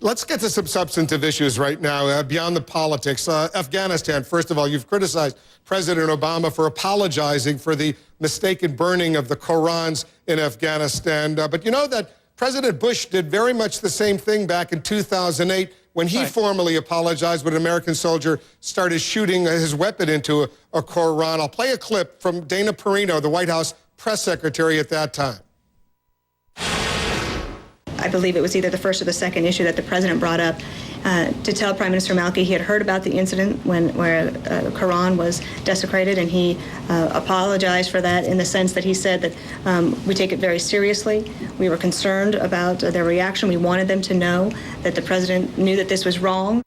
Let's get to some substantive issues right now, beyond the politics. Afghanistan, first of all, you've criticized President Obama for apologizing for the mistaken burning of the Korans in Afghanistan. But you know that President Bush did very much the same thing back in 2008 when he formally apologized when an American soldier started shooting his weapon into a Koran. I'll play a clip from Dana Perino, the White House press secretary at that time. I believe it was either the first or the second issue that the president brought up to tell Prime Minister Maliki he had heard about the incident where the Quran was desecrated, and he apologized for that in the sense that he said that we take it very seriously. We were concerned about their reaction. We wanted them to know that the president knew that this was wrong.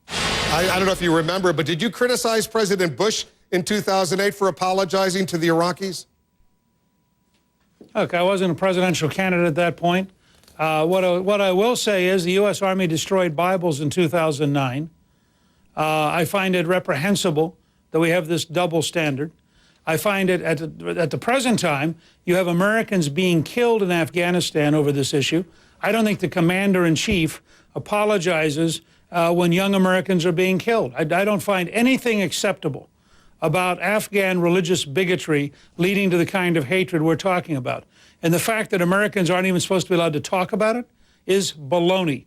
I don't know if you remember, but did you criticize President Bush in 2008 for apologizing to the Iraqis? Look, I wasn't a presidential candidate at that point. What I will say is the U.S. Army destroyed Bibles in 2009. I find it reprehensible that we have this double standard. I find it at the present time, you have Americans being killed in Afghanistan over this issue. I don't think the commander-in-chief apologizes when young Americans are being killed. I don't find anything acceptable about Afghan religious bigotry leading to the kind of hatred we're talking about. And the fact that Americans aren't even supposed to be allowed to talk about it is baloney.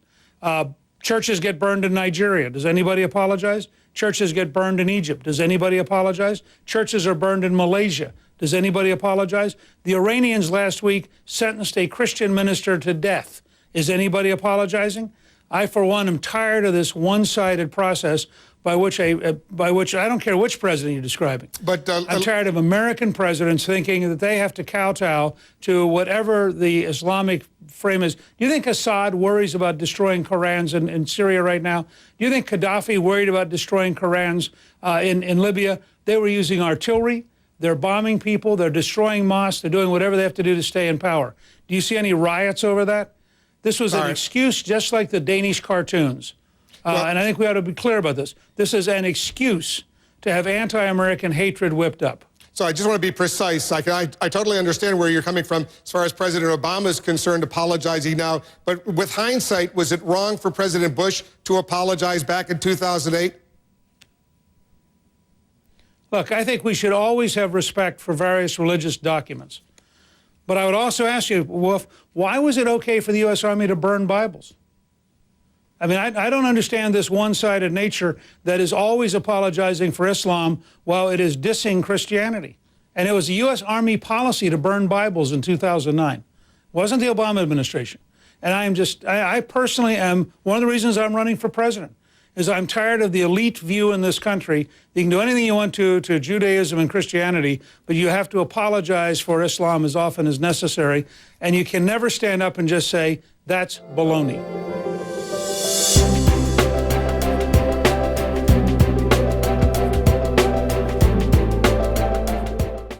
Churches get burned in Nigeria. Does anybody apologize? Churches get burned in Egypt. Does anybody apologize? Churches are burned in Malaysia. Does anybody apologize? The Iranians last week sentenced a Christian minister to death. Is anybody apologizing? I, for one, am tired of this one-sided process by which I don't care which president you're describing. But I'm tired of American presidents thinking that they have to kowtow to whatever the Islamic frame is. Do you think Assad worries about destroying Korans in Syria right now? Do you think Gaddafi worried about destroying Korans in Libya? They were using artillery. They're bombing people. They're destroying mosques. They're doing whatever they have to do to stay in power. Do you see any riots over that? This was an excuse just like the Danish cartoons. And I think we ought to be clear about this. This is an excuse to have anti-American hatred whipped up. So I just want to be precise. I totally understand where you're coming from as far as President Obama is concerned, apologizing now. But with hindsight, was it wrong for President Bush to apologize back in 2008? Look, I think we should always have respect for various religious documents. But I would also ask you, Wolf, why was it okay for the U.S. Army to burn Bibles? I mean, I don't understand this one-sided nature that is always apologizing for Islam while it is dissing Christianity. And it was the U.S. Army policy to burn Bibles in 2009. It wasn't the Obama administration. And I personally am, one of the reasons I'm running for president is I'm tired of the elite view in this country. You can do anything you want to Judaism and Christianity, but you have to apologize for Islam as often as necessary. And you can never stand up and just say, that's baloney.